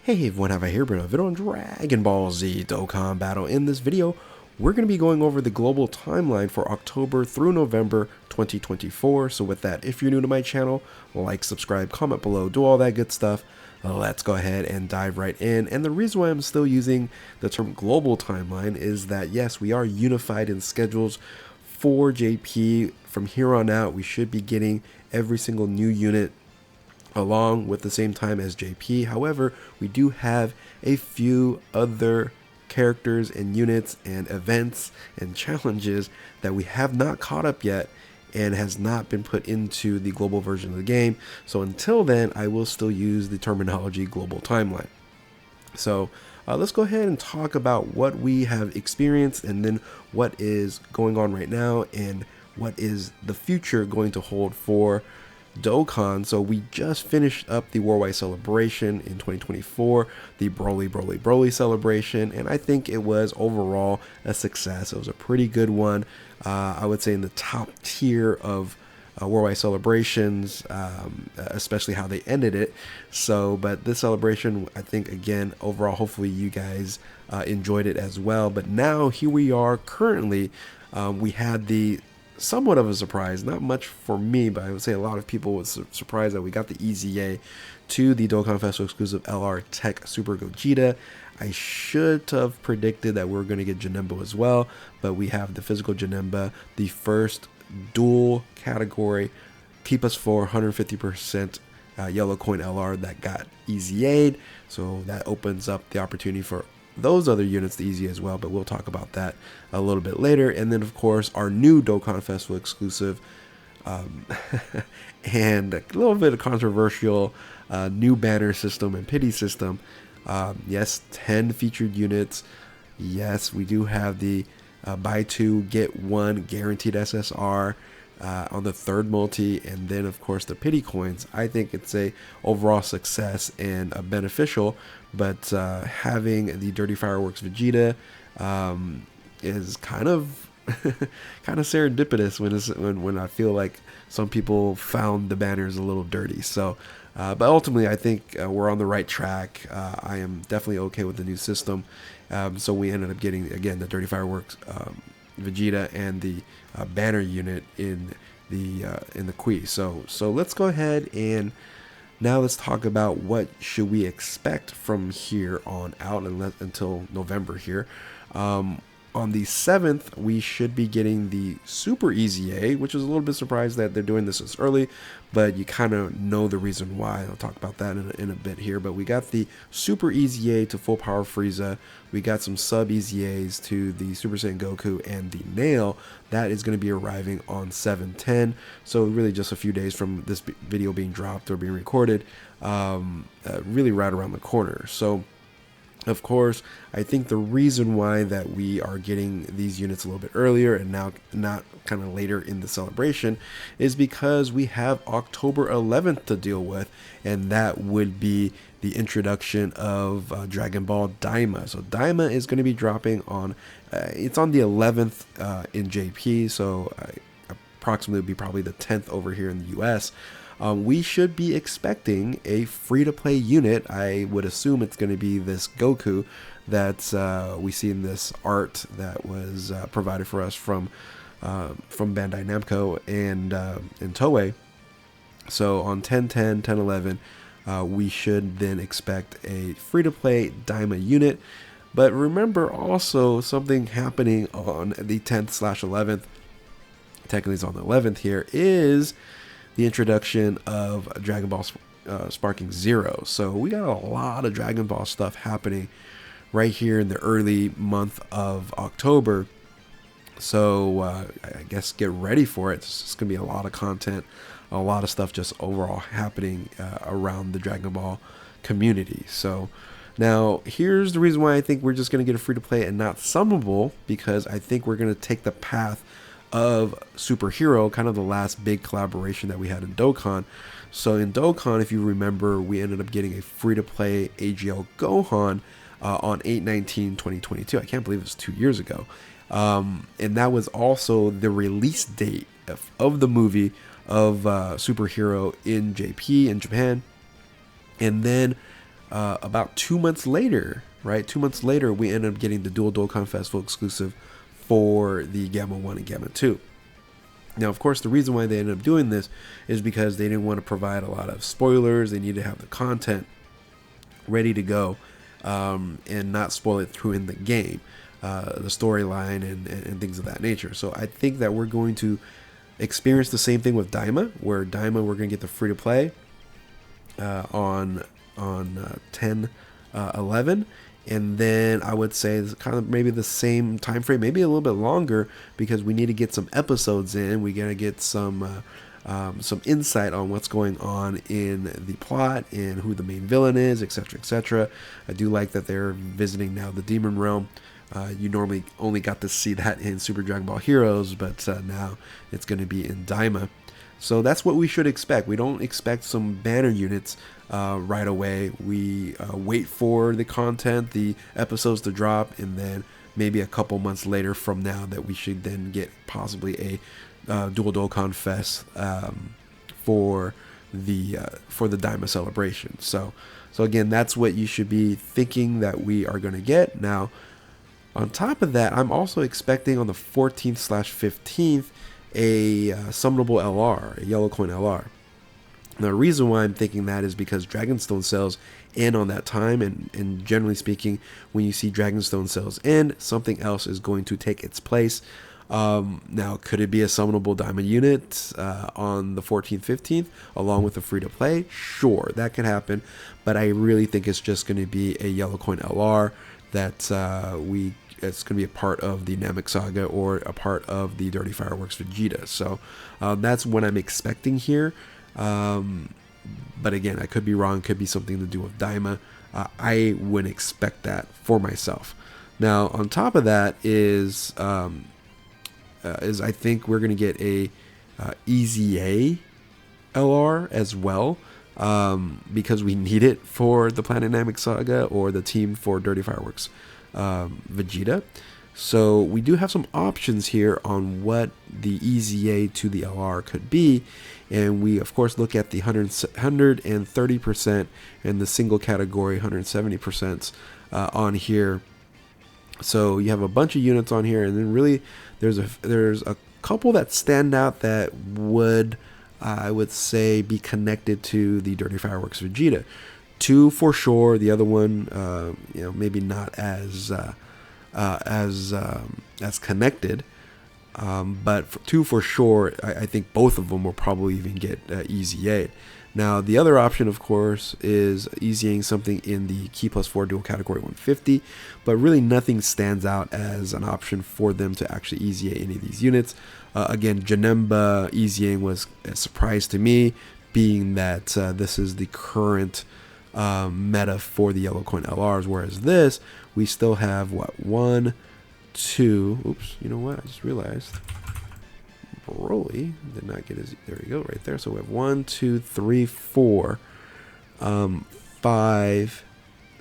Hey everyone, have I here been a video on Dragon Ball Z Dokkan Battle. In this video, we're going to be going over the global timeline for October through November 2024. So with that, if you're new to my channel, like, subscribe, comment below, do all that good stuff. Let's go ahead and dive right in. And the reason why I'm still using the term global timeline is that yes, we are unified in schedules for JP. From here on out, we should be getting every single new unit along with the same time as JP. However, we do have a few other characters and units and events and challenges that we have not caught up yet and has not been put into the global version of the game. So until then, I will still use the terminology global timeline. So let's go ahead and talk about what we have experienced and then what is going on right now and what is the future going to hold for Dokkan. So we just finished up the worldwide celebration in 2024, the Broly celebration, and I think it was overall a success. It was a pretty good one. I would say in the top tier of worldwide celebrations, especially how they ended it. So, but this celebration, I think, again, overall, hopefully you guys enjoyed it as well. But now here we are currently. We had the somewhat of a surprise, not much for me, but I would say a lot of people was surprised that we got the EZA to the Dokkan Festival exclusive LR Tech Super Gogeta. I should have predicted that we were going to get Janemba as well, but we have the physical Janemba, the first dual category, keep us for 150% yellow coin LR that got EZA'd, so that opens up the opportunity for those other units to easy as well, but we'll talk about that a little bit later. And then of course our new Dokkan Festival exclusive and a little bit of controversial new banner system and pity system. Yes, 10 featured units. Yes, we do have the buy two get one guaranteed SSR on the third multi, and then of course the pity coins. I think it's a overall success and beneficial, but having the Dirty Fireworks Vegeta is kind of serendipitous when I feel like some people found the banners a little dirty. So but ultimately I think we're on the right track. I am definitely okay with the new system. So we ended up getting, again, the Dirty Fireworks Vegeta and the banner unit in the Qui. So let's go ahead and now let's talk about what should we expect from here on out until November here. On the 7th, we should be getting the Super EZA, which is a little bit surprised that they're doing this this early, but you kind of know the reason why. I'll talk about that in a bit here. But we got the Super EZA to Full Power Frieza. We got some Sub EZAs to the Super Saiyan Goku and the Nail. That is going to be arriving on 7/10. So really just a few days from this video being dropped or being recorded, really right around the corner. So of course, I think the reason why that we are getting these units a little bit earlier and now not kind of later in the celebration is because we have October 11th to deal with, and that would be the introduction of Dragon Ball Daima. So Daima is going to be dropping on, it's on the 11th in JP, so approximately would be probably the 10th over here in the US. We should be expecting a free-to-play unit. I would assume it's going to be this Goku that we see in this art that was provided for us from Bandai Namco and Toei. So on 10/10, 10/11, we should then expect a free-to-play Daima unit. But remember also something happening on the 10th/11th, technically it's on the 11th here, is the introduction of Dragon Ball Sparking Zero. So we got a lot of Dragon Ball stuff happening right here in the early month of October. So I guess get ready for it. It's going to be a lot of content, a lot of stuff just overall happening around the Dragon Ball community. So now here's the reason why I think we're just going to get a free-to-play and not summonable, because I think we're going to take the path of Superhero, kind of the last big collaboration that we had in Dokkan. So in Dokkan, if you remember, we ended up getting a free-to-play AGL Gohan on 8/19/2022. I can't believe it was 2 years ago. And that was also the release date of the movie of Superhero in JP in Japan. And then about 2 months later, right? 2 months later, we ended up getting the dual Dokkan Festival exclusive for the Gamma 1 and Gamma 2. Now, of course, the reason why they ended up doing this is because they didn't want to provide a lot of spoilers. They needed to have the content ready to go and not spoil it through in the game, the storyline and things of that nature. So I think that we're going to experience the same thing with Daima, where Daima we're going to get the free-to-play on 10/11. And then I would say it's kind of maybe the same time frame, maybe a little bit longer, because we need to get some episodes in. We gotta get some insight on what's going on in the plot and who the main villain is, etc., etc. I do like that they're visiting now the Demon Realm. You normally only got to see that in Super Dragon Ball Heroes, but now it's going to be in Daima. So that's what we should expect. We don't expect some banner units right away. We wait for the content, the episodes to drop, and then maybe a couple months later from now that we should then get possibly a Dual Dokkan Fest for the Daima celebration. So again, that's what you should be thinking that we are going to get. Now, on top of that, I'm also expecting on the 14th/15th a summonable LR, a yellow coin LR. Now, the reason why I'm thinking that is because Dragonstone sales end on that time, and generally speaking, when you see Dragonstone sales end, something else is going to take its place. Now, could it be a summonable diamond unit on the 14th, 15th, along with a free-to-play? Sure, that could happen, but I really think it's just going to be a yellow coin LR that it's going to be a part of the Namek Saga or a part of the Dirty Fireworks Vegeta. So that's what I'm expecting here. But again, I could be wrong. Could be something to do with Daima. I wouldn't expect that for myself. Now, on top of that is I think we're going to get a EZA LR as well. Because we need it for the Planet Namek Saga or the team for Dirty Fireworks Vegeta. So we do have some options here on what the EZA to the LR could be, and we of course look at the 130% and the single category 170% on here. So you have a bunch of units on here, and then really there's a couple that stand out that would, I would say, be connected to the Dirty Fireworks Vegeta. 2 for sure. The other one, maybe not as connected. But 2 for sure. I think both of them will probably even get EZA'd. Now, the other option, of course, is EZAing something in the Key +4 dual category 150, but really nothing stands out as an option for them to actually EZA any of these units. Again, Janemba EZAing was a surprise to me, being that this is the current meta for the yellow coin LRs, whereas this, we still have, what, 1, 2, oops, you know what, I just realized, Broly did not get his, there we go, right there. So we have 1, 2, 3, 4, 5,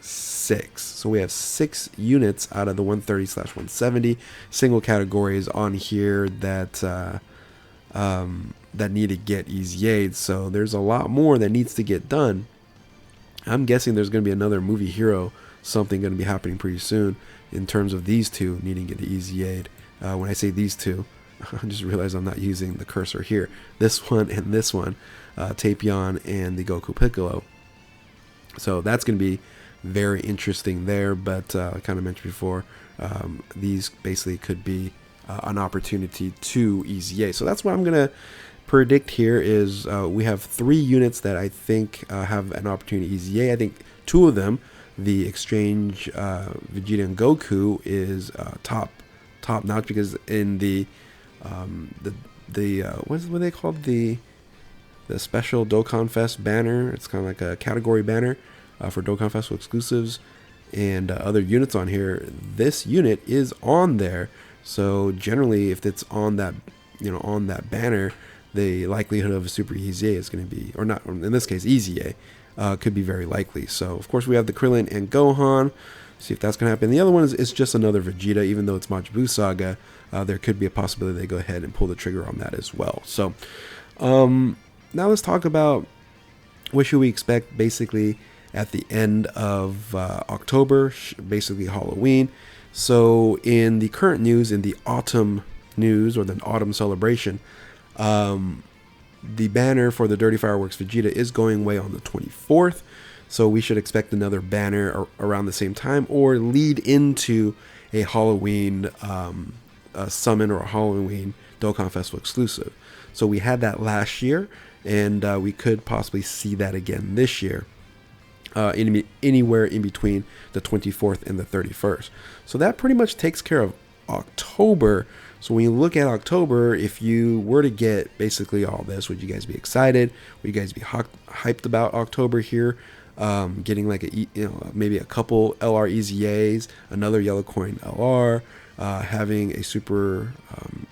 6. So we have 6 units out of the 130/170 single categories on here that that need to get EZA'd. So there's a lot more that needs to get done. I'm guessing there's going to be another movie hero, something going to be happening pretty soon in terms of these two needing to get EZA'd. When I say these two, I just realized I'm not using the cursor here. This one and this one, Tapion and the Goku Piccolo. So that's going to be very interesting there, but I kind of mentioned before, these basically could be an opportunity to EZA. So that's what I'm going to predict here is we have 3 units that I think have an opportunity to EZA. I think 2 of them, the Exchange Vegeta and Goku, is top notch, because in the what they called, the special Dokkan Fest banner, it's kind of like a category banner for Dokkan Festival exclusives and other units on here. This unit is on there, so generally if it's on that, on that banner, the likelihood of a super EZA is going to be, or not, in this case EZA, could be very likely. So of course we have the Krillin and Gohan. See if that's going to happen. The other one is just another Vegeta, even though it's Majin Buu Saga. There could be a possibility they go ahead and pull the trigger on that as well. So now let's talk about what should we expect basically at the end of October, basically Halloween. So in the current news, in the autumn news or the autumn celebration, the banner for the Dirty Fireworks Vegeta is going away on the 24th. So we should expect another banner around the same time or lead into a Halloween a summon or a Halloween Dokkan Festival exclusive. So we had that last year, and we could possibly see that again this year. Anywhere in between the 24th and the 31st. So that pretty much takes care of October. So when you look at October, if you were to get basically all this, would you guys be excited? Would you guys be hyped about October here? Getting like maybe a couple LR EZAs, another yellow coin LR, having a super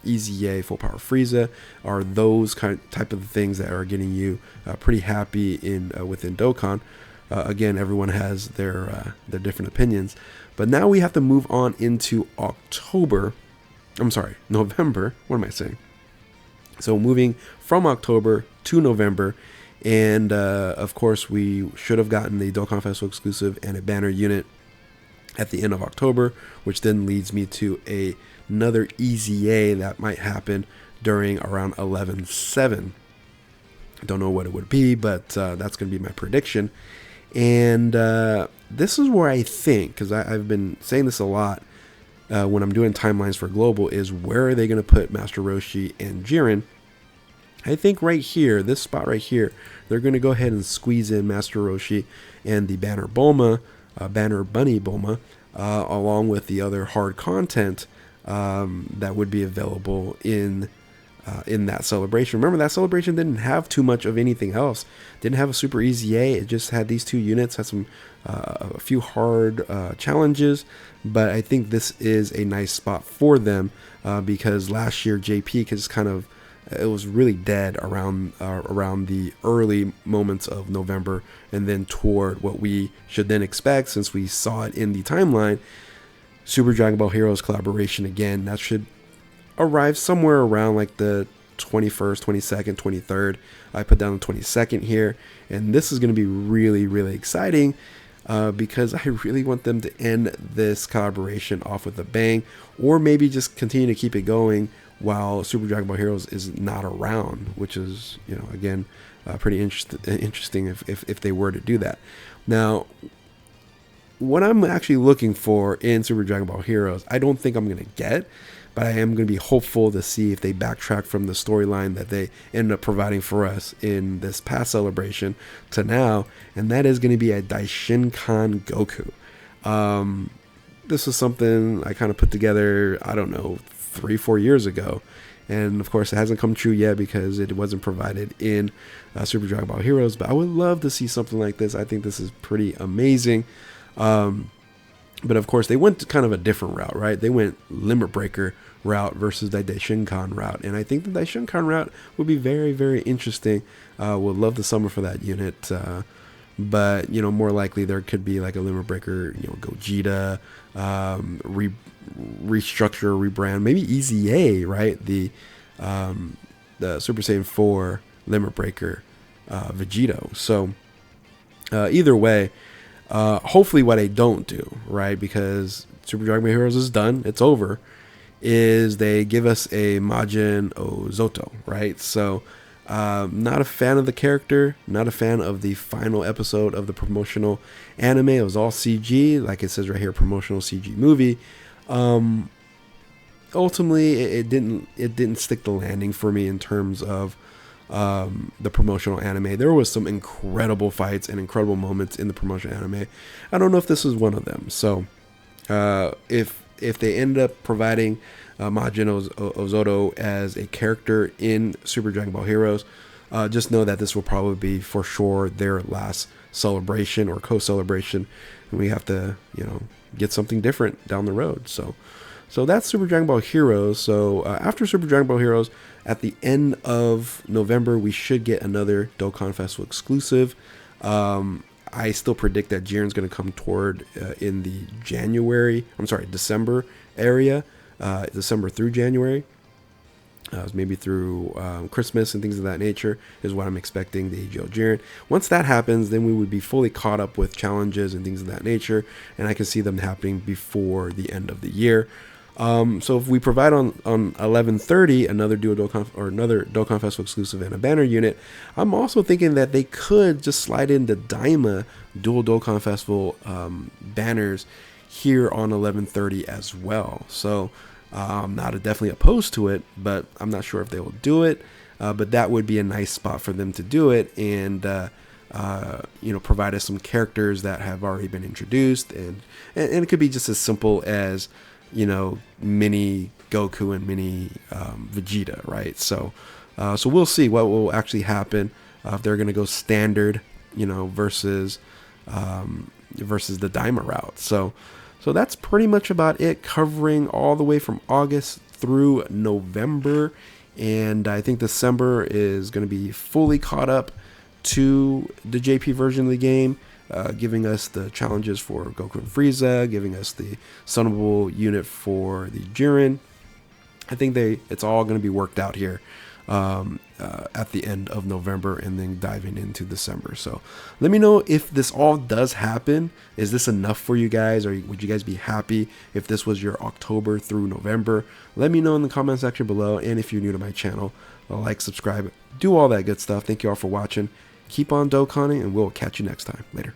EZA full power Frieza, are those type of things that are getting you pretty happy within Dokkan. Again, everyone has their different opinions, but now we have to move on into November. What am I saying? So moving from October to November, and of course we should have gotten the Dokkan Festival exclusive and a banner unit at the end of October, which then leads me to another EZA that might happen during around 11/7. I don't know what it would be, but that's going to be my prediction. And this is where I think, because I've been saying this a lot when I'm doing timelines for Global, is where are they going to put Master Roshi and Jiren? I think right here, this spot right here, they're going to go ahead and squeeze in Master Roshi and the Banner Bulma, Banner Bunny Bulma, along with the other hard content that would be available in that celebration. Remember, that celebration didn't have too much of anything else. Didn't have a super EZA. It just had these two units, had some a few hard challenges, but I think this is a nice spot for them because last year JP it was really dead around the early moments of November, and then toward what we should then expect, since we saw it in the timeline, Super Dragon Ball Heroes collaboration again. That should arrive somewhere around like the 21st, 22nd, 23rd. I put down the 22nd here, and this is going to be really, really exciting because I really want them to end this collaboration off with a bang, or maybe just continue to keep it going while Super Dragon Ball Heroes is not around, which is, again, pretty interesting if they were to do that. Now, what I'm actually looking for in Super Dragon Ball Heroes, I don't think I'm going to get, but I am going to be hopeful to see if they backtrack from the storyline that they ended up providing for us in this past celebration to now, and that is going to be a Daishinkan Goku. This was something I kind of put together, 3-4 years ago, and of course it hasn't come true yet because it wasn't provided in Super Dragon Ball Heroes, but I would love to see something like this. I think this is pretty amazing. But of course they went kind of a different route, right? They went Limit Breaker route versus the Daishinkan route, and I think the Daishinkan route would be very, very interesting. Would love the summer for that unit, but more likely there could be like a Limit Breaker, Gogeta, restructure, rebrand, maybe EZA, right? The Super Saiyan 4 Limit Breaker Vegito. So either way, hopefully what I don't do, right, because Super Dragon Ball Heroes is done, it's over, is they give us a Majin Ozoto, right? So not a fan of the character, not a fan of the final episode of the promotional anime. It was all CG, like it says right here, promotional CG movie. Ultimately it didn't stick the landing for me in terms of the promotional anime. There was some incredible fights and incredible moments in the promotional anime. I don't know if this is one of them. So if they end up providing Majin Ozoto as a character in Super Dragon Ball Heroes, just know that this will probably be for sure their last celebration or co-celebration, and we have to get something different down the road. So that's Super Dragon Ball Heroes. So after Super Dragon Ball Heroes, at the end of November, we should get another Dokkan Festival exclusive. I still predict that Jiren's going to come toward in the December area, December through January. maybe through Christmas and things of that nature is what I'm expecting the AGL Jiren. Once that happens, then we would be fully caught up with challenges and things of that nature, and I can see them happening before the end of the year. So if we provide on 11/30 another Duo Dokkan or another Dokkan Festival exclusive and a banner unit, I'm also thinking that they could just slide in the Daima Dual Dokkan Festival banners here on 11/30 as well. So I'm not definitely opposed to it, but I'm not sure if they will do it. But that would be a nice spot for them to do it, and provide us some characters that have already been introduced, and it could be just as simple as mini Goku and mini Vegeta, right? So we'll see what will actually happen if they're going to go standard, versus the Daima route. So that's pretty much about it, covering all the way from August through November, and I think December is going to be fully caught up to the JP version of the game. Giving us the challenges for Goku and Frieza, giving us the summonable unit for the Jiren. I think it's all going to be worked out here at the end of November and then diving into December. So let me know if this all does happen. Is this enough for you guys, or would you guys be happy if this was your October through November? Let me know in the comment section below, and if you're new to my channel, like, subscribe, do all that good stuff. Thank you all for watching. Keep on Dokkaning, and we'll catch you next time. Later.